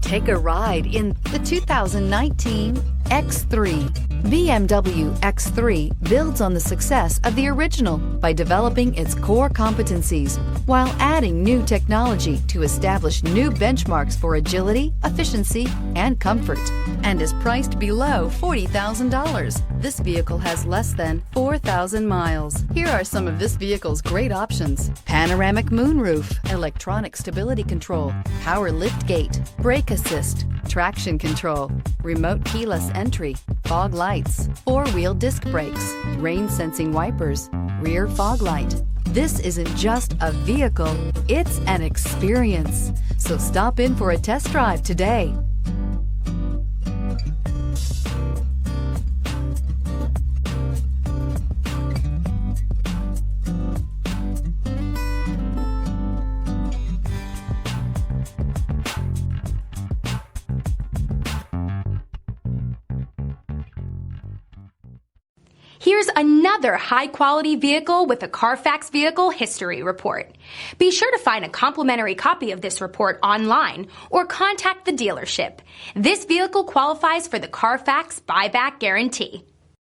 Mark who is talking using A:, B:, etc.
A: Take a ride in the 2019 X3. BMW X3 builds on the success of the original by developing its core competencies while adding new technology to establish new benchmarks for agility, efficiency, and comfort, and is priced below $40,000. This vehicle has less than 4,000 miles. Here are some of this vehicle's great options: panoramic moonroof, electronic stability control, power liftgate, brake assist, traction control, remote keyless entry, fog lights, four-wheel disc brakes, rain-sensing wipers, rear fog light. This isn't just a vehicle, it's an experience. So stop in for a test drive today.
B: Here's another high-quality vehicle with a Carfax Vehicle History Report. Be sure to find a complimentary copy of this report online or contact the dealership. This vehicle qualifies for the Carfax Buyback Guarantee.